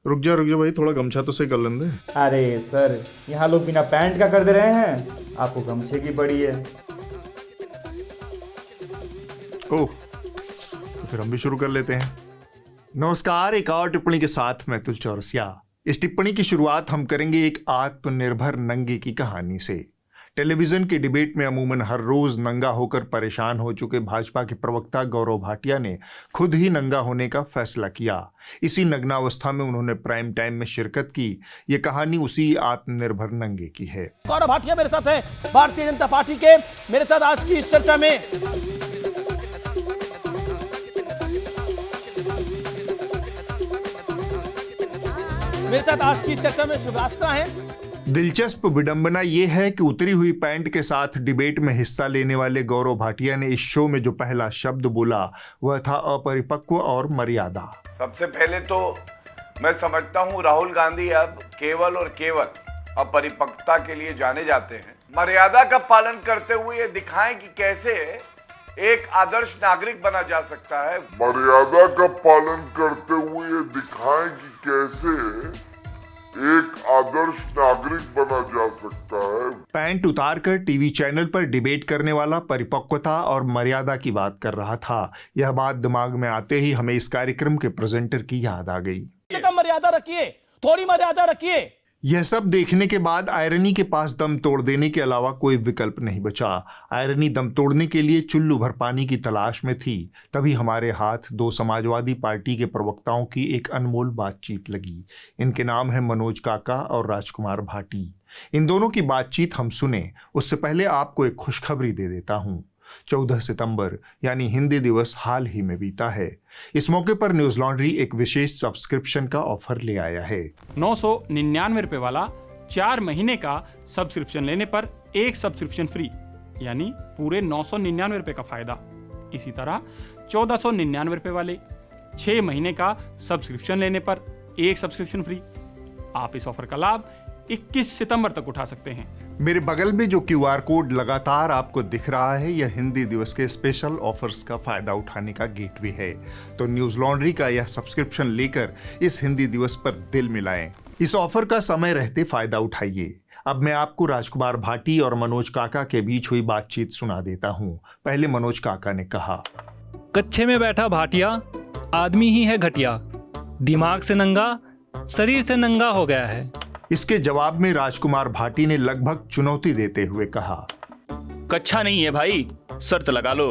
रुक जा भाई, थोड़ा गमछा तो सही कर लेंगे। अरे सर, यहाँ लोग बिना पैंट का कर दे रहे हैं, आपको गमछे की पड़ी है। ओह, तो फिर हम भी शुरू कर लेते हैं। नमस्कार, एक और टिप्पणी के साथ मैं तुल चौरसिया। इस टिप्पणी की शुरुआत हम करेंगे एक आत्मनिर्भर नंगे की कहानी से। टेलीविजन की डिबेट में अमूमन हर रोज नंगा होकर परेशान हो चुके भाजपा के प्रवक्ता गौरव भाटिया ने खुद ही नंगा होने का फैसला किया। इसी नग्नावस्था में उन्होंने प्राइम टाइम में शिरकत की। ये कहानी उसी आत्मनिर्भर नंगे की है। गौरव भाटिया मेरे साथ है, भारतीय जनता पार्टी के। मेरे साथ आज की इस चर्चा में शुभास्त्रा है। दिलचस्प विडंबना यह है कि उतरी हुई पैंट के साथ डिबेट में हिस्सा लेने वाले गौरव भाटिया ने इस शो में जो पहला शब्द बोला वह था अपरिपक्व और मर्यादा। सबसे पहले तो मैं समझता हूं राहुल गांधी अब केवल और केवल अपरिपक्वता के लिए जाने जाते हैं। मर्यादा का पालन करते हुए ये दिखाएं कि कैसे एक आदर्श नागरिक बना जा सकता है। मर्यादा का पालन करते हुए ये दिखाएं कि कैसे एक आदर्श नागरिक बना जा सकता है। पैंट उतारकर टीवी चैनल पर डिबेट करने वाला परिपक्वता और मर्यादा की बात कर रहा था। यह बात दिमाग में आते ही हमें इस कार्यक्रम के प्रेजेंटर की याद आ गई। मर्यादा रखिए, थोड़ी मर्यादा रखिए। यह सब देखने के बाद आयरनी के पास दम तोड़ देने के अलावा कोई विकल्प नहीं बचा। आयरनी दम तोड़ने के लिए चुल्लू भर पानी की तलाश में थी। तभी हमारे हाथ दो समाजवादी पार्टी के प्रवक्ताओं की एक अनमोल बातचीत लगी। इनके नाम है मनोज काका और राजकुमार भाटी। इन दोनों की बातचीत हम सुने उससे पहले आपको एक खुशखबरी दे देता हूँ। 14 सितंबर यानी हिंदी दिवस हाल ही में बीता है। इस मौके पर न्यूज लॉन्ड्री एक विशेष सब्सक्रिप्शन का ऑफर ले आया है। 999 रुपए वाला 4 महीने का सब्सक्रिप्शन लेने पर एक सब्सक्रिप्शन फ्री, यानी पूरे 999 रुपए का फायदा। इसी तरह 1499 रुपए वाले 6 महीने का सब्सक्रिप्शन लेने पर एक सब्सक्रिप्शन फ्री। आप इस ऑफर का लाभ 21 सितंबर तक उठा सकते हैं। मेरे बगल में जो QR कोड लगातार आपको दिख रहा है यह हिंदी दिवस के स्पेशल ऑफर्स का फायदा उठाने का गेटवे है। तो न्यूज लॉन्ड्री का यह सब्सक्रिप्शन लेकर इस हिंदी दिवस पर दिल मिलाएं। इस ऑफर का समय रहते फायदा उठाइए। अब मैं आपको राजकुमार भाटी और मनोज काका के बीच हुई बातचीत सुना देता हूँ। पहले मनोज काका ने कहा, कच्छे में बैठा भाटिया आदमी ही है घटिया, दिमाग से नंगा शरीर से नंगा हो गया है। इसके जवाब में राजकुमार भाटी ने लगभग चुनौती देते हुए कहा, कच्छा नहीं है भाई, शर्त लगा लो।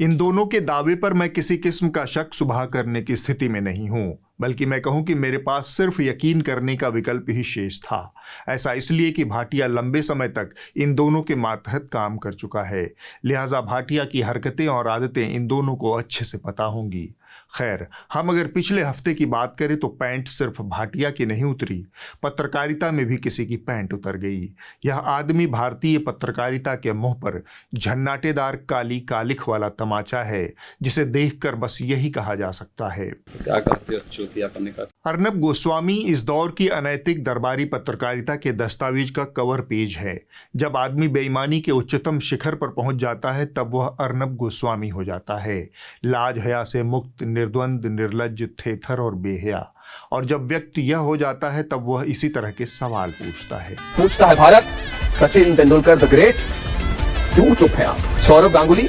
इन दोनों के दावे पर मैं किसी किस्म का शक सुबह करने की स्थिति में नहीं हूं, बल्कि मैं कहूं कि मेरे पास सिर्फ यकीन करने का विकल्प ही शेष था। ऐसा इसलिए कि भाटिया लंबे समय तक इन दोनों के मातहत काम कर चुका है, लिहाजा भाटिया की हरकतें और आदतें इन दोनों को अच्छे से पता होंगी। खैर, हम अगर पिछले हफ्ते की बात करें तो पैंट सिर्फ भाटिया की नहीं उतरी, पत्रकारिता में भी किसी की पैंट उतर गई। यह आदमी भारतीय पत्रकारिता के मुंह पर झन्नाटेदार काली कालिख वाला तमाचा है, जिसे देखकर बस यही कहा जा सकता है, क्या करते हो चूतिया करने का। अर्नब गोस्वामी इस दौर की अनैतिक दरबारी पत्रकारिता के दस्तावेज का कवर पेज है। जब आदमी बेईमानी के उच्चतम शिखर पर पहुंच जाता है तब वह अर्नब गोस्वामी हो जाता है, लाज हया से मुक्त, निर्द्वंद, निर्लज्ज, थेथर और बेहया। और जब व्यक्ति यह हो जाता है तब वह इसी तरह के सवाल पूछता है भारत, सचिन तेंदुलकर द ग्रेट, क्यों चुप है आप? सौरव गांगुली,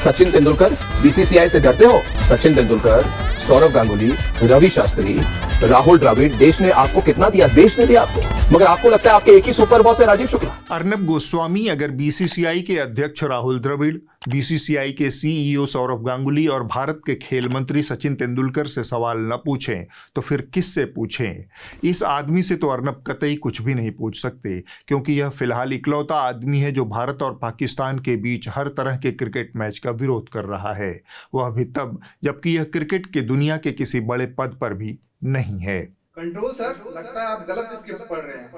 सचिन तेंदुलकर, बीसीसीआई से डरते हो? सचिन तेंदुलकर, सौरव गांगुली, रवि शास्त्री, राहुल द्रविड़, देश ने आपको कितना दिया? देश ने दिया आपको, मगर आपको लगता है आपके एक ही सुपर बॉस है राजीव शुक्ला। अर्नब गोस्वामी अगर बीसीसीआई के अध्यक्ष राहुल द्रविड़, बीसीसीआई के सीईओ सौरव गांगुली और भारत के खेल मंत्री सचिन तेंदुलकर से सवाल न पूछें तो फिर किससे पूछें? इस आदमी से तो अर्नब कतई कुछ भी नहीं पूछ सकते, क्योंकि यह फिलहाल इकलौता आदमी है जो भारत और पाकिस्तान के बीच हर तरह के क्रिकेट मैच का विरोध कर रहा है, वह भी तब जबकि यह क्रिकेट के दुनिया के किसी बड़े पद पर भी नहीं है। कंट्रोल सर, लगता है आप गलत स्क्रिप्ट पढ़ रहे हैं।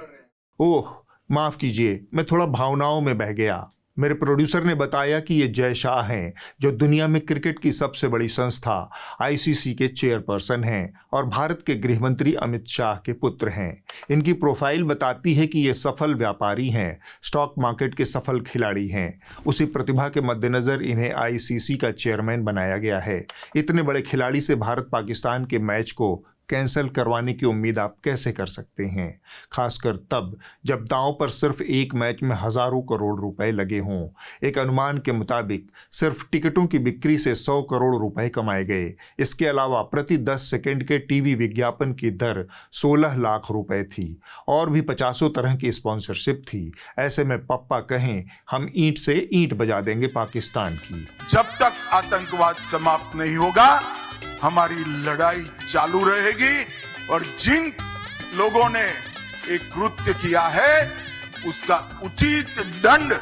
ओह माफ कीजिए, मैं थोड़ा भावनाओं में बह गया। मेरे प्रोड्यूसर ने बताया कि ये जय शाह हैं, जो दुनिया में क्रिकेट की सबसे बड़ी संस्था आईसीसी के चेयरपर्सन हैं और भारत के गृह मंत्री अमित शाह के पुत्र हैं। इनकी प्रोफाइल बताती है कि ये सफल व्यापारी हैं, स्टॉक मार्केट के सफल खिलाड़ी हैं। उसी प्रतिभा के मद्देनजर इन्हें आईसीसी का चेयरमैन बनाया गया है। इतने बड़े खिलाड़ी से भारत पाकिस्तान के मैच को कैंसिल करवाने की उम्मीद आप कैसे कर सकते हैं, खासकर तब जब दांव पर सिर्फ एक मैच में हजारों करोड़ रुपए लगे हों। एक अनुमान के मुताबिक सिर्फ टिकटों की बिक्री से 100 करोड़ रुपए कमाए गए। इसके अलावा प्रति 10 सेकंड के टीवी विज्ञापन की दर 16 लाख रुपए थी और भी 50 तरह की स्पॉन्सरशिप थी। ऐसे में पप्पा कहें हम ईंट से ईंट बजा देंगे पाकिस्तान की। जब तक आतंकवाद समाप्त नहीं होगा हमारी लड़ाई चालू रहेगी और जिन लोगों ने एक कृत्य किया है उसका उचित दंड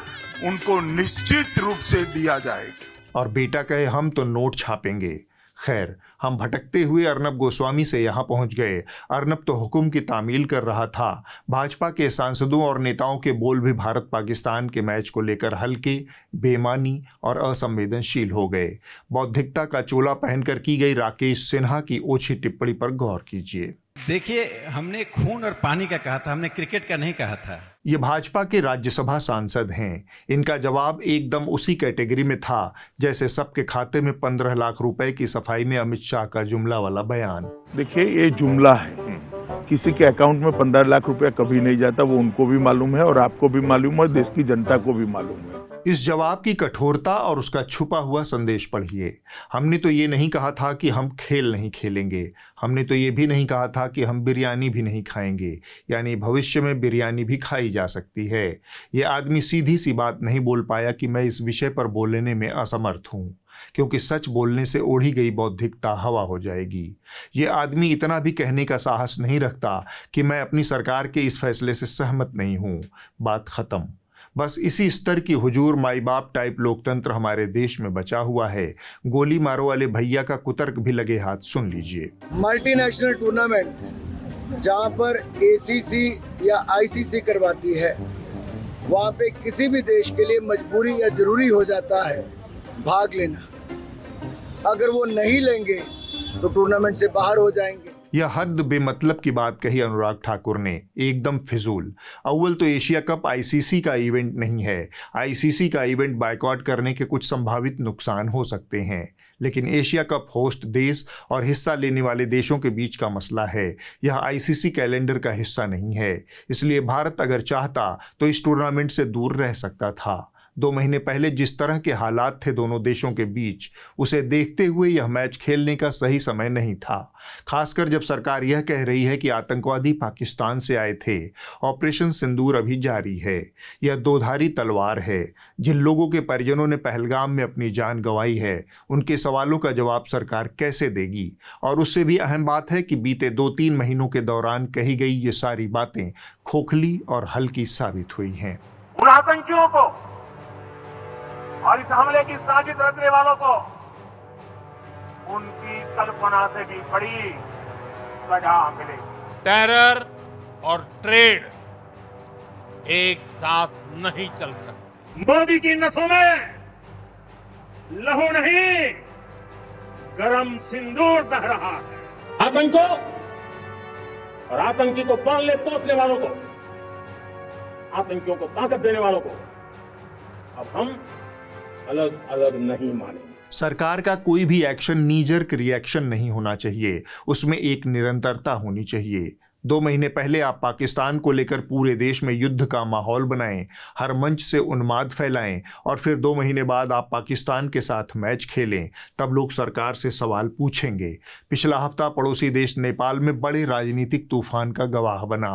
उनको निश्चित रूप से दिया जाएगा। और बेटा कहे हम तो नोट छापेंगे। खैर, हम भटकते हुए अर्नब गोस्वामी से यहाँ पहुँच गए। अर्नब तो हुक्म की तामील कर रहा था। भाजपा के सांसदों और नेताओं के बोल भी भारत पाकिस्तान के मैच को लेकर हल्के, बेमानी और असंवेदनशील हो गए। बौद्धिकता का चोला पहनकर की गई राकेश सिन्हा की ओछी टिप्पणी पर गौर कीजिए। देखिए, हमने खून और पानी का कहा था, हमने क्रिकेट का नहीं कहा था। ये भाजपा के राज्यसभा सांसद हैं। इनका जवाब एकदम उसी कैटेगरी में था जैसे सबके खाते में 15 लाख रुपए की सफाई में अमित शाह का जुमला वाला बयान। देखिए, ये जुमला है, किसी के अकाउंट में 15 लाख रुपया कभी नहीं जाता, वो उनको भी मालूम है और आपको भी मालूम है और देश की जनता को भी मालूम है। इस जवाब की कठोरता और उसका छुपा हुआ संदेश पढ़िए। हमने तो ये नहीं कहा था कि हम खेल नहीं खेलेंगे, हमने तो ये भी नहीं कहा था कि हम बिरयानी भी नहीं खाएंगे, यानी भविष्य में बिरयानी भी खाई जा सकती है। ये आदमी सीधी सी बात नहीं बोल पाया कि मैं इस विषय पर बोलने में असमर्थ हूँ, क्योंकि सच बोलने से ओढ़ी गई बौद्धिकता हवा हो जाएगी। ये आदमी इतना भी कहने का साहस नहीं रखता कि मैं अपनी सरकार के इस फैसले से सहमत नहीं हूँ। बात खत्म। बस इसी स्तर की हुजूर माई बाप टाइप लोकतंत्र हमारे देश में बचा हुआ है। गोली मारो वाले भैया का कुतर्क भी लगे हाथ सुन लीजिए। मल्टीनेशनल टूर्नामेंट जहां पर एसीसी या आईसीसी करवाती है, वहां पे किसी भी देश के लिए मजबूरी या जरूरी हो जाता है भाग लेना। अगर वो नहीं लेंगे तो टूर्नामेंट से बाहर हो जाएंगे। यह हद बेमतलब की बात कही अनुराग ठाकुर ने, एकदम फिजूल। अव्वल तो एशिया कप आईसीसी का इवेंट नहीं है। आईसीसी का इवेंट बायकॉट करने के कुछ संभावित नुकसान हो सकते हैं, लेकिन एशिया कप होस्ट देश और हिस्सा लेने वाले देशों के बीच का मसला है। यह आईसीसी कैलेंडर का हिस्सा नहीं है। इसलिए भारत अगर चाहता तो इस टूर्नामेंट से दूर रह सकता था। 2 महीने पहले जिस तरह के हालात थे दोनों देशों के बीच, उसे देखते हुए यह मैच खेलने का सही समय नहीं था। खासकर जब सरकार यह कह रही है कि आतंकवादी पाकिस्तान से आए थे। ऑपरेशन सिंदूर अभी जारी है। यह दोधारी तलवार है। जिन लोगों के परिजनों ने पहलगाम में अपनी जान गंवाई है, उनके सवालों का जवाब सरकार कैसे देगी? और उससे भी अहम बात है कि बीते 2-3 महीनों के दौरान कही गई ये सारी बातें खोखली और हल्की साबित हुई हैं। उन आतंकियों को और इस हमले की साजिश रचने वालों को उनकी कल्पना से भी बड़ी सजा मिलेगी। टेरर और ट्रेड एक साथ नहीं चल सकते। मोदी की नसों में लहू नहीं, गरम सिंदूर बह रहा है। आतंकों और आतंकी को पालने पोसने वालों को, आतंकियों को ताकत देने वालों को अब हम अलग अलग नहीं मानेंगे। सरकार का कोई भी एक्शन नीजर्क रिएक्शन नहीं होना चाहिए, उसमें एक निरंतरता होनी चाहिए। 2 महीने पहले आप पाकिस्तान को लेकर पूरे देश में युद्ध का माहौल बनाएं, हर मंच से उन्माद फैलाएं और फिर 2 महीने बाद आप पाकिस्तान के साथ मैच खेलें, तब लोग सरकार से सवाल पूछेंगे। पिछला हफ्ता पड़ोसी देश नेपाल में बड़े राजनीतिक तूफान का गवाह बना।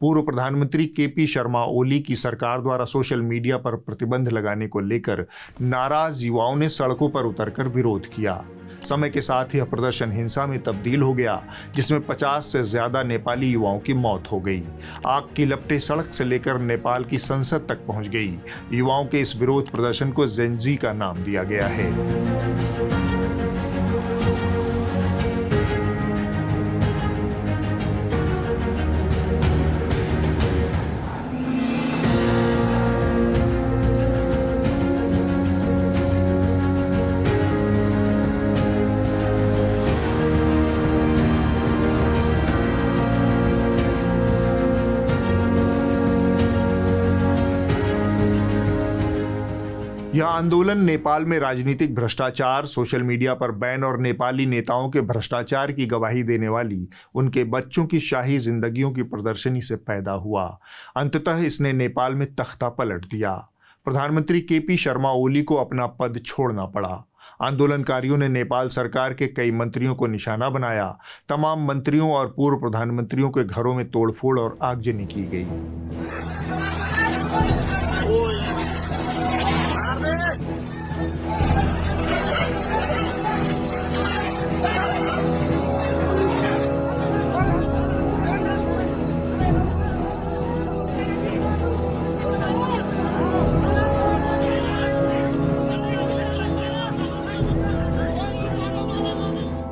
पूर्व प्रधानमंत्री केपी शर्मा ओली की सरकार द्वारा सोशल मीडिया पर प्रतिबंध लगाने को लेकर नाराज युवाओं ने सड़कों पर उतरकर विरोध किया। समय के साथ यह प्रदर्शन हिंसा में तब्दील हो गया, जिसमें 50 से ज्यादा नेपाली युवाओं की मौत हो गई। आग की लपटें सड़क से लेकर नेपाल की संसद तक पहुंच गई। युवाओं के इस विरोध प्रदर्शन को जेनजी का नाम दिया गया है। यह आंदोलन नेपाल में राजनीतिक भ्रष्टाचार, सोशल मीडिया पर बैन और नेपाली नेताओं के भ्रष्टाचार की गवाही देने वाली उनके बच्चों की शाही जिंदगियों की प्रदर्शनी से पैदा हुआ। अंततः इसने नेपाल में तख्ता पलट दिया। प्रधानमंत्री केपी शर्मा ओली को अपना पद छोड़ना पड़ा। आंदोलनकारियों ने नेपाल सरकार के कई मंत्रियों को निशाना बनाया। तमाम मंत्रियों और पूर्व प्रधानमंत्रियों के घरों में तोड़फोड़ और आगजनी की गई।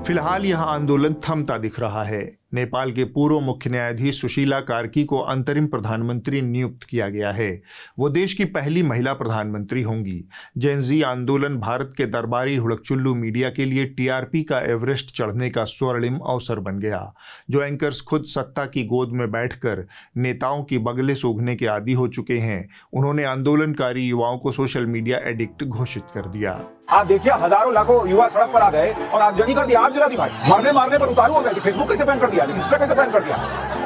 फिलहाल यह आंदोलन थमता दिख रहा है। नेपाल के पूर्व मुख्य न्यायाधीश सुशीला कार्की को अंतरिम प्रधानमंत्री नियुक्त किया गया है। वो देश की पहली महिला प्रधानमंत्री होंगी। जेन ज़ी आंदोलन भारत के दरबारी हुड़कचुल्लू मीडिया के लिए टीआरपी का एवरेस्ट चढ़ने का स्वर्णिम अवसर बन गया। जो एंकर्स खुद सत्ता की गोद में बैठकर नेताओं की बगले सूंघने के आदी हो चुके हैं, उन्होंने आंदोलनकारी युवाओं को सोशल मीडिया एडिक्ट घोषित कर दिया। आप देखिए, हजारों लाखों युवा सड़क पर आ गए और आगजनी कर दिया, आग जला दी भाई। मारने पर उतारू हो गए। फेसबुक कैसे बैन कर दिया, इंस्टा कैसे बैन कर दिया,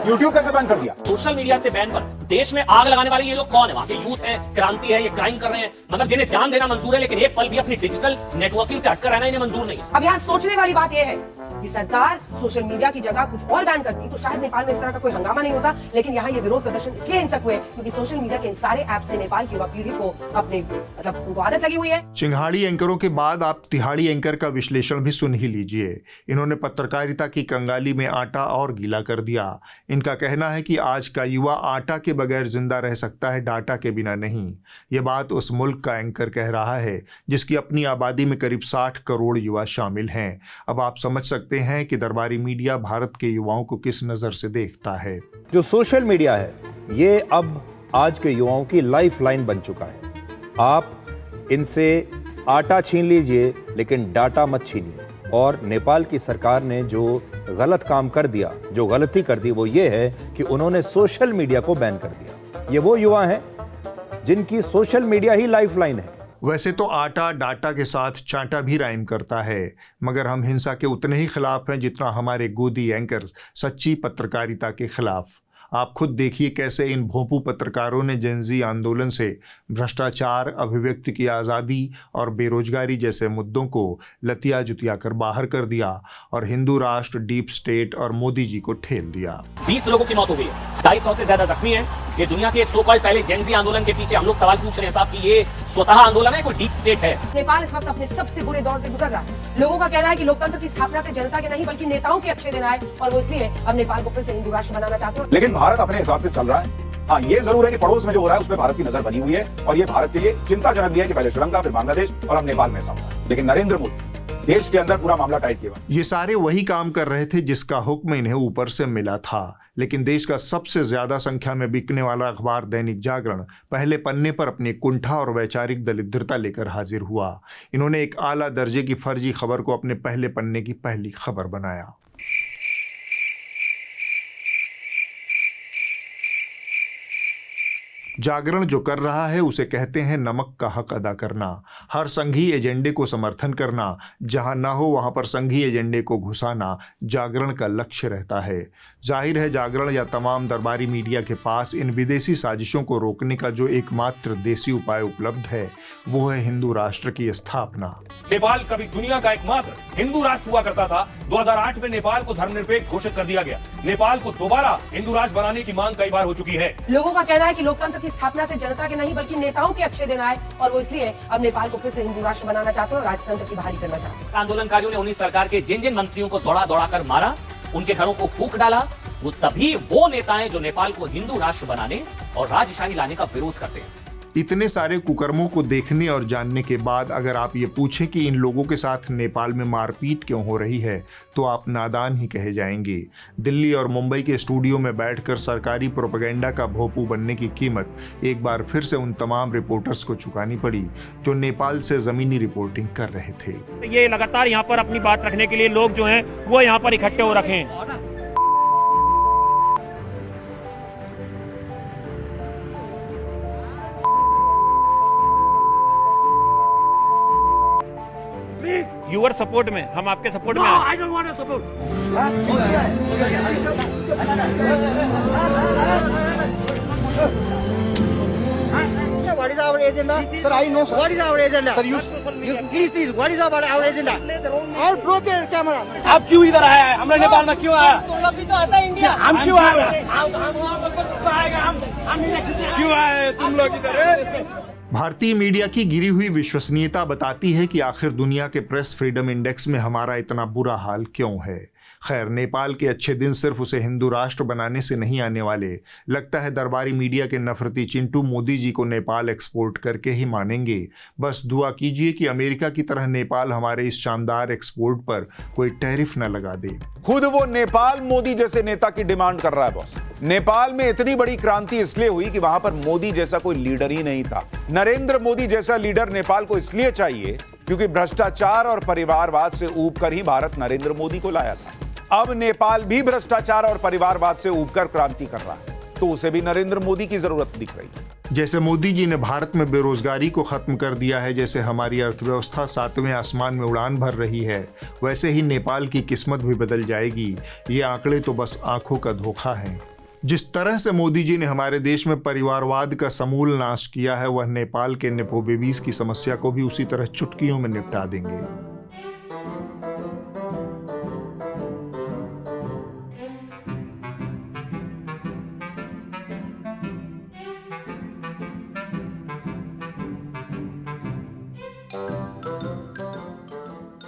यूट्यूब कैसे बैन कर दिया। सोशल मीडिया से बैन पर देश में आग लगाने वाले ये लोग कौन है? वहाँ के यूथ है, क्रांति है, ये क्राइम कर रहे हैं, मतलब जिन्हें जान देना मंजूर है लेकिन एक पल भी अपनी डिजिटल नेटवर्किंग से हटकर रहना इन्हें मंजूर नहीं। अब यहाँ सोचने वाली बात यह है कि सरकार सोशल मीडिया की जगह कुछ और बैन करती तो शायद नेपाल में इस तरह का कोई हंगामा नहीं होता। लेकिन यहाँ ये विरोध प्रदर्शन इसलिए हिंसक हुए क्योंकि सोशल मीडिया के इन सारे ऐप्स ने नेपाल की युवा पीढ़ी को अपने उनको आदत लगी हुई है। चिंगाड़ी एंकरों के बाद आप तिहाड़ी एंकर का विश्लेषण भी सुन ही लीजिए। इन्होंने पत्रकारिता की कंगाली में आटा और गीला कर दिया। इनका कहना है कि आज का युवा आटा के बगैर जिंदा रह सकता है, डाटा के बिना नहीं। ये बात उस मुल्क का एंकर कह रहा है जिसकी अपनी आबादी में करीब 60 करोड़ युवा शामिल हैं। अब आप समझ सकते हैं कि दरबारी मीडिया भारत के युवाओं को किस नजर से देखता है। जो सोशल मीडिया है ये अब आज के युवाओं की लाइफलाइन बन चुका है। आप इनसे आटा छीन लीजिए लेकिन डाटा मत छीनिए। और नेपाल की सरकार ने जो गलत काम कर दिया, जो गलती कर दी, वो ये है कि उन्होंने सोशल मीडिया को बैन कर दिया। ये वो युवा हैं जिनकी सोशल मीडिया ही लाइफलाइन है। वैसे तो आटा डाटा के साथ चाटा भी राइम करता है, मगर हम हिंसा के उतने ही खिलाफ हैं जितना हमारे गोदी एंकर्स सच्ची पत्रकारिता के खिलाफ। आप खुद देखिए कैसे इन भोंपू पत्रकारों ने जेन ज़ी आंदोलन से भ्रष्टाचार, अभिव्यक्ति की आज़ादी और बेरोजगारी जैसे मुद्दों को लतिया जुतिया कर बाहर कर दिया और हिंदू राष्ट्र, डीप स्टेट और मोदी जी को ठेल दिया। 20 लोगों की मौत हो गई है, 250 से ज्यादा जख्मी हैं। ये दुनिया के सो कॉल्ड पहले जेन ज़ी आंदोलन के पीछे हम लोग सवाल पूछ रहे हैं साहब कि ये स्वतः आंदोलन है, कोई डीप स्टेट है? नेपाल इस वक्त अपने सबसे बुरे दौर से गुजर रहा है। लोगों का कहना है कि लोकतंत्र की स्थापना से जनता के नहीं बल्कि नेताओं के अच्छे दिन आए और वो इसलिए अब नेपाल को फिर से हिंदू राष्ट्र बनाना चाहते हैं। लेकिन भारत अपने हिसाब से चल रहा है। हाँ, ये जरूर है कि पड़ोस में जो हो रहा है उस पर भारत की नजर बनी हुई है और ये भारत के लिए चिंताजनक भी है कि पहले श्रीलंका, फिर बांग्लादेश और अब नेपाल में ऐसा हुआ। लेकिन नरेंद्र मोदी देश के अंदर पूरा मामला टाइट किया। ये सारे वही काम कर रहे थे जिसका हुक्म इन्हें ऊपर से मिला था। लेकिन देश का सबसे ज्यादा संख्या में बिकने वाला अखबार दैनिक जागरण पहले पन्ने पर अपनी कुंठा और वैचारिक दरिद्रता लेकर हाजिर हुआ। इन्होंने एक आला दर्जे की फर्जी खबर को अपने पहले पन्ने की पहली खबर बनाया। जागरण जो कर रहा है उसे कहते हैं नमक का हक अदा करना, हर संघी एजेंडे को समर्थन करना, जहां ना हो वहां पर संघी एजेंडे को घुसाना जागरण का लक्ष्य रहता है। जाहिर है जागरण या तमाम दरबारी मीडिया के पास इन विदेशी साजिशों को रोकने का जो एकमात्र देसी उपाय उपलब्ध है वो है हिंदू राष्ट्र की स्थापना। नेपाल कभी दुनिया का एकमात्र हिंदू राष्ट्र हुआ करता था। 2008 में नेपाल को धर्मनिरपेक्ष घोषित कर दिया गया। नेपाल को दोबारा हिंदू राष्ट्र बनाने की मांग कई बार हो चुकी है। लोगों का कहना है कि लोकतंत्र की स्थापना से जनता के नहीं बल्कि नेताओं के अच्छे दिन आए और वो इसलिए अब नेपाल को फिर से हिंदू राष्ट्र बनाना चाहते हैं और राजतंत्र की बहाली करना चाहते हैं। आंदोलनकारियों ने 19 सरकार के जिन जिन मंत्रियों को दौड़ा दौड़ा कर मारा, उनके घरों को फूंक डाला, वो सभी वो नेता हैं जो नेपाल को हिंदू राष्ट्र बनाने और राजशाही लाने का विरोध करते हैं। इतने सारे कुकर्मों को देखने और जानने के बाद अगर आप ये पूछें कि इन लोगों के साथ नेपाल में मारपीट क्यों हो रही है तो आप नादान ही कहे जाएंगे। दिल्ली और मुंबई के स्टूडियो में बैठकर सरकारी प्रोपेगेंडा का भोंपू बनने की कीमत एक बार फिर से उन तमाम रिपोर्टर्स को चुकानी पड़ी जो नेपाल से जमीनी रिपोर्टिंग कर रहे थे। ये लगातार यहाँ पर अपनी बात रखने के लिए लोग जो हैं वो यहाँ पर इकट्ठे हो रखे हैं। यूर सपोर्ट में, हम आपके सपोर्ट में हैं। I don't want to support. What is our agenda? Sir, I know. Sir. What is our agenda? Sir, you please, what is our agenda? I'll throw the camera. आप क्यों इधर आया है? हमरा नेपाल में क्यों आया? अभी तो आता इंडिया। हम क्यों आए? हम क्यों आए? तुम लोग इधर? भारतीय मीडिया की गिरी हुई विश्वसनीयता बताती है कि आखिर दुनिया के प्रेस फ्रीडम इंडेक्स में हमारा इतना बुरा हाल क्यों है। खैर, नेपाल के अच्छे दिन सिर्फ उसे हिंदू राष्ट्र बनाने से नहीं आने वाले। लगता है दरबारी मीडिया के नफरती चिंटू मोदी जी को नेपाल एक्सपोर्ट करके ही मानेंगे। बस दुआ कीजिए कि अमेरिका की तरह नेपाल हमारे इस शानदार एक्सपोर्ट पर कोई टैरिफ न लगा दे। खुद वो नेपाल मोदी जैसे नेता की डिमांड कर रहा है बॉस। नेपाल में इतनी बड़ी क्रांति इसलिए हुई कि वहां पर मोदी जैसा कोई लीडर ही नहीं था। नरेंद्र मोदी जैसा लीडर नेपाल को इसलिए चाहिए क्योंकि भ्रष्टाचार और परिवारवाद से ऊब कर ही भारत नरेंद्र मोदी को लाया था। अब नेपाल भी भ्रष्टाचार और परिवारवाद से ऊबकर क्रांति कर रहा है, तो उसे भी नरेंद्र मोदी की जरूरत दिख रही है। जैसे मोदी जी ने भारत में बेरोजगारी को खत्म कर दिया है, जैसे हमारी अर्थव्यवस्था 7वें आसमान में उड़ान भर रही है, वैसे ही नेपाल की किस्मत भी बदल जाएगी। ये आंकड़े तो बस आंखों का धोखा है। जिस तरह से मोदी जी ने हमारे देश में परिवारवाद का समूल नाश किया है, वह नेपाल के नेपो बेबीज की समस्या को भी उसी तरह चुटकियों में निपटा देंगे।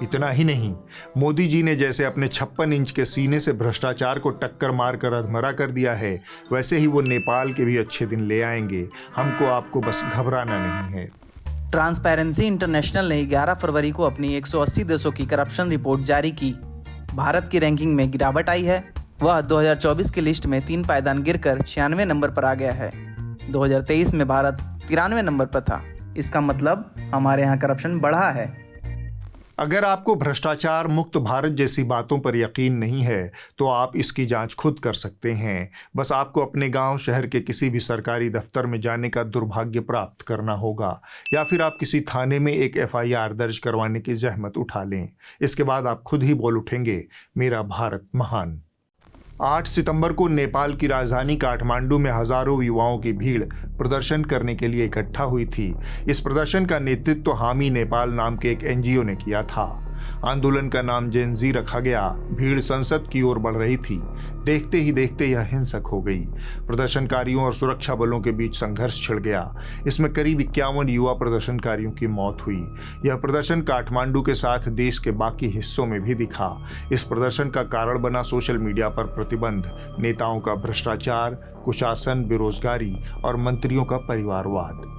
इतना ही नहीं, मोदी जी ने जैसे अपने 56 इंच के सीने से भ्रष्टाचार को टक्कर मारकर अधमरा कर दिया है, वैसे ही वो नेपाल के भी अच्छे दिन ले आएंगे। हमको आपको बस घबराना नहीं है। ट्रांसपेरेंसी इंटरनेशनल ने 11 फरवरी को अपनी 180 देशों की करप्शन रिपोर्ट जारी की। भारत की रैंकिंग में गिरावट आई है। वह 2024 की लिस्ट में 3 पायदान गिरकर 96 नंबर पर आ गया है। 2023 में भारत 93 नंबर पर था। इसका मतलब हमारे यहाँ करप्शन बढ़ा है। अगर आपको भ्रष्टाचार मुक्त भारत जैसी बातों पर यकीन नहीं है तो आप इसकी जांच खुद कर सकते हैं। बस आपको अपने गांव शहर के किसी भी सरकारी दफ्तर में जाने का दुर्भाग्य प्राप्त करना होगा, या फिर आप किसी थाने में एक FIR दर्ज करवाने की जहमत उठा लें। इसके बाद आप खुद ही बोल उठेंगे, मेरा भारत महान। 8 सितंबर को नेपाल की राजधानी काठमांडू में हजारों युवाओं की भीड़ प्रदर्शन करने के लिए इकट्ठा हुई थी। इस प्रदर्शन का नेतृत्व हामी नेपाल नाम के एक NGO ने किया था। आंदोलन का नाम जेन ज़ी रखा गया। भीड़ संसद की ओर बढ़ रही थी। देखते ही देखते यह हिंसक हो गई। प्रदर्शनकारियों और सुरक्षा बलों के बीच संघर्ष छिड़ गया। इसमें करीब 51 युवा प्रदर्शनकारियों की मौत हुई। यह प्रदर्शन काठमांडू के साथ देश के बाकी हिस्सों में भी दिखा। इस प्रदर्शन का कारण बना सोशल मीडिया पर प्रतिबंध, नेताओं का भ्रष्टाचार, कुशासन, बेरोजगारी और मंत्रियों का परिवारवाद।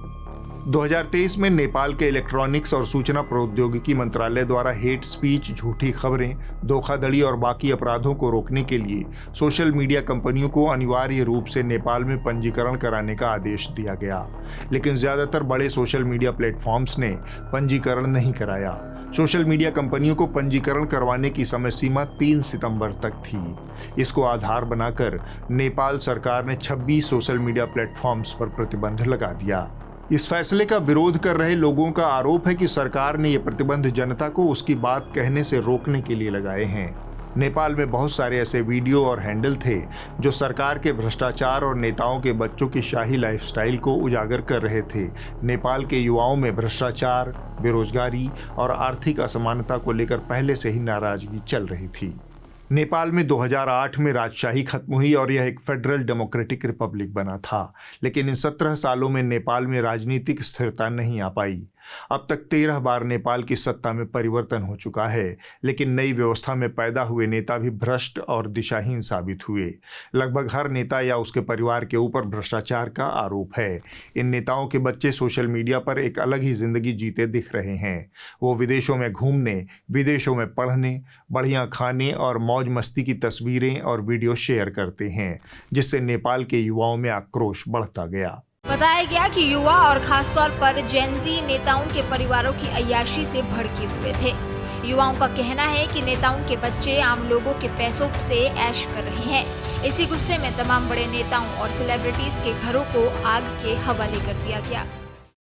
2023 में नेपाल के इलेक्ट्रॉनिक्स और सूचना प्रौद्योगिकी मंत्रालय द्वारा हेट स्पीच, झूठी खबरें, धोखाधड़ी और बाकी अपराधों को रोकने के लिए सोशल मीडिया कंपनियों को अनिवार्य रूप से नेपाल में पंजीकरण कराने का आदेश दिया गया। लेकिन ज़्यादातर बड़े सोशल मीडिया प्लेटफॉर्म्स ने पंजीकरण नहीं कराया। सोशल मीडिया कंपनियों को पंजीकरण करवाने की समय सीमा 3 सितंबर तक थी। इसको आधार बनाकर नेपाल सरकार ने 26 सोशल मीडिया प्लेटफॉर्म्स पर प्रतिबंध लगा दिया। इस फैसले का विरोध कर रहे लोगों का आरोप है कि सरकार ने ये प्रतिबंध जनता को उसकी बात कहने से रोकने के लिए लगाए हैं। नेपाल में बहुत सारे ऐसे वीडियो और हैंडल थे जो सरकार के भ्रष्टाचार और नेताओं के बच्चों की शाही लाइफस्टाइल को उजागर कर रहे थे। नेपाल के युवाओं में भ्रष्टाचार, बेरोजगारी और आर्थिक असमानता को लेकर पहले से ही नाराजगी चल रही थी। नेपाल में 2008 में राजशाही खत्म हुई और यह एक फेडरल डेमोक्रेटिक रिपब्लिक बना था। लेकिन इन 17 सालों में नेपाल में राजनीतिक स्थिरता नहीं आ पाई। अब तक 13 बार नेपाल की सत्ता में परिवर्तन हो चुका है, लेकिन नई व्यवस्था में पैदा हुए नेता भी भ्रष्ट और दिशाहीन साबित हुए। लगभग हर नेता या उसके परिवार के ऊपर भ्रष्टाचार का आरोप है। इन नेताओं के बच्चे सोशल मीडिया पर एक अलग ही जिंदगी जीते दिख रहे हैं। वो विदेशों में घूमने, विदेशों में पढ़ने, बढ़िया खाने और मौज मस्ती की तस्वीरें और वीडियो शेयर करते हैं, जिससे नेपाल के युवाओं में आक्रोश बढ़ता गया। बताया गया कि युवा और खासतौर पर जेनजी नेताओं के परिवारों की अय्याशी से भड़के हुए थे। युवाओं का कहना है कि नेताओं के बच्चे आम लोगों के पैसों से ऐश कर रहे हैं। इसी गुस्से में तमाम बड़े नेताओं और सेलिब्रिटीज के घरों को आग के हवाले कर दिया गया।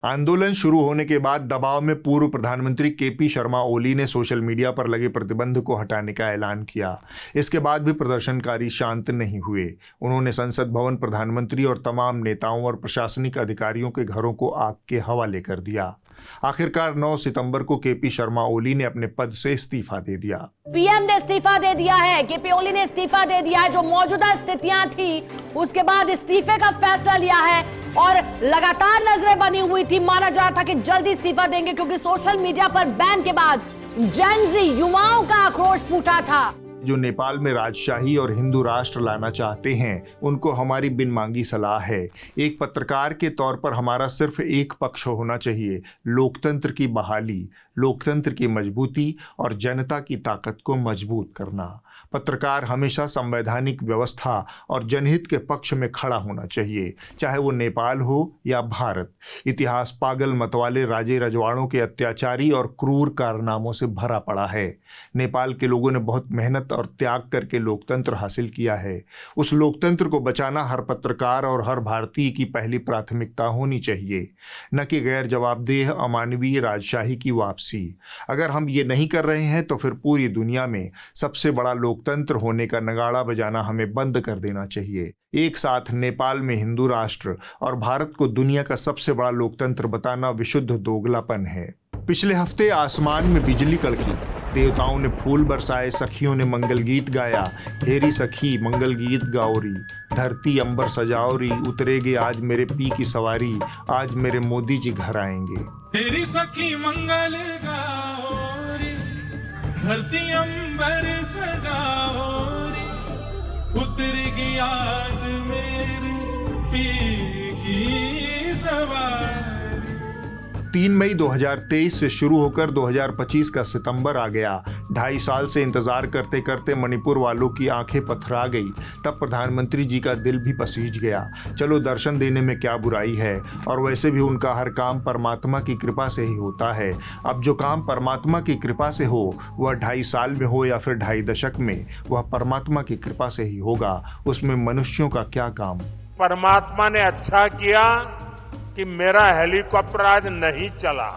आंदोलन शुरू होने के बाद दबाव में पूर्व प्रधानमंत्री केपी शर्मा ओली ने सोशल मीडिया पर लगे प्रतिबंध को हटाने का ऐलान किया। इसके बाद भी प्रदर्शनकारी शांत नहीं हुए। उन्होंने संसद भवन, प्रधानमंत्री और तमाम नेताओं और प्रशासनिक अधिकारियों के घरों को आग के हवाले कर दिया। आखिरकार 9 सितंबर को केपी शर्मा ओली ने अपने पद से इस्तीफा दे दिया। पीएम ने इस्तीफा दे दिया है, केपी ओली ने इस्तीफा दे दिया है। जो मौजूदा स्थितियां थी उसके बाद इस्तीफे का फैसला लिया है और लगातार नजरें बनी हुई थी। माना जा रहा था कि जल्दी इस्तीफा देंगे क्योंकि सोशल मीडिया पर बैन के बाद जेन ज़ी युवाओं का आक्रोश फूटा था। जो नेपाल में राजशाही और हिंदू राष्ट्र लाना चाहते हैं उनको हमारी बिन मांगी सलाह है। एक पत्रकार के तौर पर हमारा सिर्फ एक पक्ष होना चाहिए, लोकतंत्र की बहाली, लोकतंत्र की मजबूती और जनता की ताकत को मजबूत करना। पत्रकार हमेशा संवैधानिक व्यवस्था और जनहित के पक्ष में खड़ा होना चाहिए, चाहे वो नेपाल हो या भारत। इतिहास पागल मतवाले राजे रजवाड़ों के अत्याचारी और क्रूर कारनामों से भरा पड़ा है। नेपाल के लोगों ने बहुत मेहनत और त्याग करके लोकतंत्र हासिल किया है। उस लोकतंत्र को बचाना हर पत्रकार और हर भारतीय की पहली प्राथमिकता होनी चाहिए, न कि गैर जवाबदेह अमानवीय राजशाही की वापसी। अगर हम ये नहीं कर रहे हैं तो फिर पूरी दुनिया में सबसे बड़ा लोकतंत्र होने का नगाड़ा बजाना हमें बंद कर देना चाहिए। एक साथ नेपाल में हिंदू राष्ट्र और भारत को दुनिया का सबसे बड़ा लोकतंत्र बताना विशुद्ध दोगलापन है। पिछले हफ्ते आसमान में बिजली कड़की, देवताओं ने फूल बरसाए, सखियों ने मंगल गीत गाया। हेरी सखी मंगल गीत गाओरी, धरती अंबर सजाओरी, उतरेगे आज मेरे पी की सवारी, आज मेरे मोदी जी घर आएंगे। हेरी सखी मंगल गाओरी, धरती अंबर सजाओरी, उतरेगी आज मेरे पी की सवारी। 3 मई 2023 से शुरू होकर 2025 का सितंबर आ गया। 2.5 साल से इंतजार करते करते मणिपुर वालों की आंखें पथरा गई। तब प्रधानमंत्री जी का दिल भी पसीज गया। चलो दर्शन देने में क्या बुराई है, और वैसे भी उनका हर काम परमात्मा की कृपा से ही होता है। अब जो काम परमात्मा की कृपा से हो, वह 2.5 साल में हो या फिर 2.5 दशक में, वह परमात्मा की कृपा से ही होगा। उसमें मनुष्यों का क्या काम। परमात्मा ने अच्छा किया कि मेरा हेलीकॉप्टर आज नहीं चला।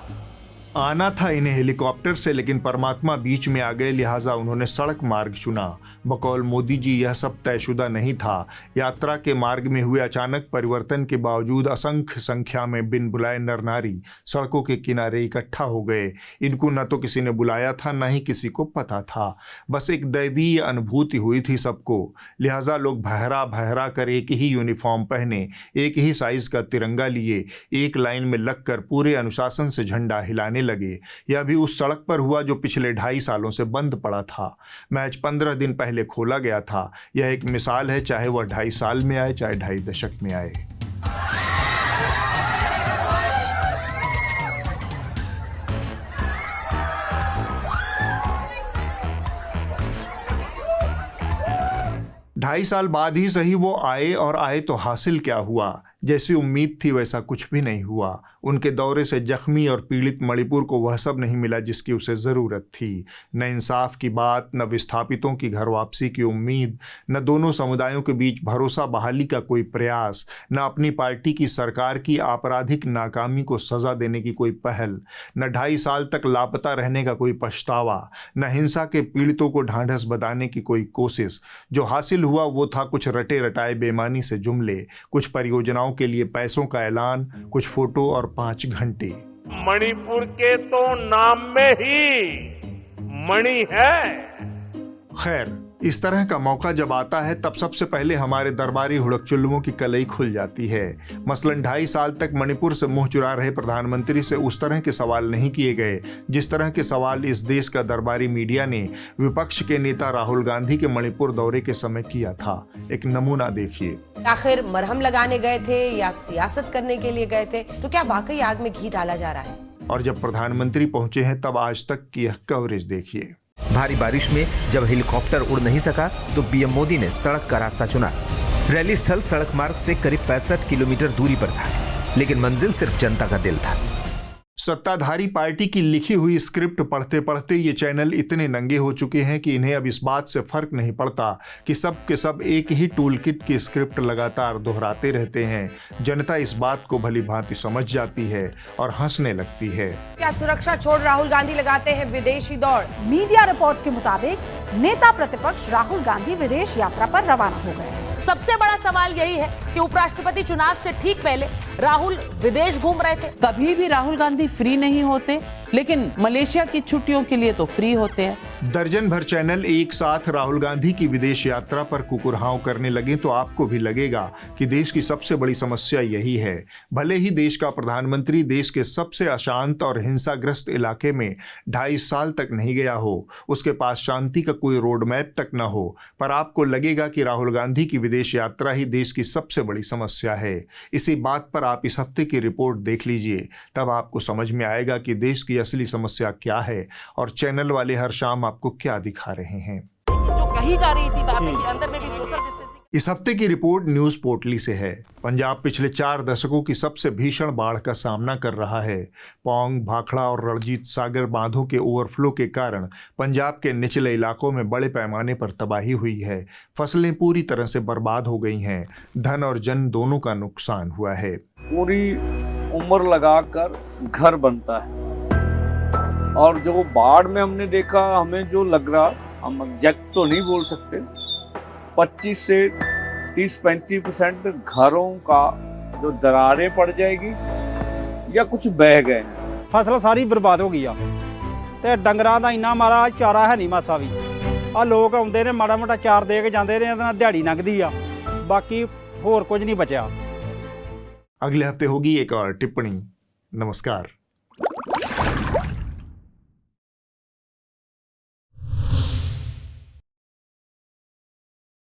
आना था इन्हें हेलीकॉप्टर से, लेकिन परमात्मा बीच में आ गए, लिहाजा उन्होंने सड़क मार्ग चुना। बकौल मोदी जी यह सब तयशुदा नहीं था। यात्रा के मार्ग में हुए अचानक परिवर्तन के बावजूद असंख्य संख्या में बिन बुलाए नर नारी सड़कों के किनारे इकट्ठा हो गए। इनको न तो किसी ने बुलाया था, न ही किसी को पता था। बस एक दैवीय अनुभूति हुई थी सबको। लिहाजा लोग बहरा बहरा कर एक ही यूनिफॉर्म पहने, एक ही साइज का तिरंगा लिए, एक लाइन में लगकर पूरे अनुशासन से झंडा हिलाने लगे। यह भी उस सड़क पर हुआ जो पिछले 2.5 सालों से बंद पड़ा था। मैच 15 दिन पहले खोला गया था। यह एक मिसाल है, चाहे वह 2.5 साल में आए, चाहे 2.5 दशक में आए। ढाई साल बाद ही सही वो आए, और आए तो हासिल क्या हुआ। जैसी उम्मीद थी वैसा कुछ भी नहीं हुआ। उनके दौरे से जख्मी और पीड़ित मणिपुर को वह सब नहीं मिला जिसकी उसे ज़रूरत थी। न इंसाफ की बात, न विस्थापितों की घर वापसी की उम्मीद, न दोनों समुदायों के बीच भरोसा बहाली का कोई प्रयास, न अपनी पार्टी की सरकार की आपराधिक नाकामी को सज़ा देने की कोई पहल, न 2.5 साल तक लापता रहने का कोई पछतावा, न हिंसा के पीड़ितों को ढांढस बंधाने की कोई कोशिश। जो हासिल हुआ वो था कुछ रटे रटाए बेईमानी से जुमले, कुछ परियोजनाओं के लिए पैसों का ऐलान, कुछ फोटो और 5 घंटे। मणिपुर के तो नाम में ही मणि है। खैर, इस तरह का मौका जब आता है तब सबसे पहले हमारे दरबारी हुड़कचुल्लुओं की कलई खुल जाती है। मसलन 2.5 साल तक मणिपुर से मुंह चुरा रहे प्रधानमंत्री से उस तरह के सवाल नहीं किए गए जिस तरह के सवाल इस देश का दरबारी मीडिया ने विपक्ष के नेता राहुल गांधी के मणिपुर दौरे के समय किया था। एक नमूना देखिए। आखिर मरहम लगाने गए थे या सियासत करने के लिए गए थे, तो क्या वाकई आग में घी डाला जा रहा है? और जब प्रधानमंत्री पहुंचे हैं तब आज तक की यह कवरेज देखिए। भारी बारिश में जब हेलीकॉप्टर उड़ नहीं सका तो पीएम मोदी ने सड़क का रास्ता चुना। रैली स्थल सड़क मार्ग से करीब 65 किलोमीटर दूरी पर था, लेकिन मंजिल सिर्फ जनता का दिल था। सत्ताधारी पार्टी की लिखी हुई स्क्रिप्ट पढ़ते पढ़ते ये चैनल इतने नंगे हो चुके हैं कि इन्हें अब इस बात से फर्क नहीं पड़ता कि सब के सब एक ही टूल किट की स्क्रिप्ट लगातार दोहराते रहते हैं। जनता इस बात को भली भांति समझ जाती है और हंसने लगती है। क्या सुरक्षा छोड़ राहुल गांधी लगाते हैं विदेशी दौड़? मीडिया रिपोर्ट्स के मुताबिक नेता प्रतिपक्ष राहुल गांधी विदेश यात्रा पर रवाना हो गए हैं। सबसे बड़ा सवाल यही है कि उपराष्ट्रपति चुनाव से ठीक पहले राहुल विदेश घूम रहे थे। कभी भी राहुल गांधी फ्री नहीं होते, लेकिन मलेशिया की छुट्टियों के लिए तो फ्री होते हैं। दर्जन भर चैनल एक साथ राहुल गांधी की विदेश यात्रा पर कुकुरहाव करने लगे तो आपको भी लगेगा कि देश की सबसे बड़ी समस्या यही है। भले ही देश का प्रधानमंत्री देश के सबसे अशांत और हिंसाग्रस्त इलाके में 2.5 साल तक नहीं गया हो, उसके पास शांति का कोई रोड मैप तक न हो, पर आपको लगेगा कि राहुल गांधी की विदेश यात्रा ही देश की सबसे बड़ी समस्या है। इसी बात पर आप इस हफ्ते की रिपोर्ट देख लीजिए, तब आपको समझ में आएगा कि देश की असली समस्या क्या है और चैनल वाले हर शाम आपको क्या दिखा रहे हैं। जो कही जा रही थी बातें कि अंदर में भी सोशल डिस्टेंसिंग। इस हफ्ते की रिपोर्ट न्यूज पोर्टली से है। पंजाब पिछले 4 दशकों की सबसे भीषण बाढ़ का सामना कर रहा है। पौंग, भाखड़ा और रणजीत सागर बांधों के ओवरफ्लो के कारण पंजाब के निचले इलाकों में बड़े पैमाने पर तबाही हुई है। फसलें पूरी तरह से बर्बाद हो गई हैं। धन और जन दोनों का नुकसान हुआ है। पूरी उम्र लगाकर घर बनता है और जो बाढ़ में हमने देखा, हमें जो लग रहा, हम एग्जैक्ट तो नहीं बोल सकते, 25 से 30-35% घरों का जो दरारें पड़ जाएगी या कुछ बह गए हैं। फसल सारी बर्बाद हो गई ते डंगरां दा इन्ना मारा चारा है नहीं मासा भी। आ लोग आउंदे ने माड़ा मोटा चार दे के जांदे ने, इहदे नाल दिहाड़ी लंघदी आ, बाकी होर कुछ नहीं बचा। अगले हफ्ते होगी एक और टिप्पणी। नमस्कार।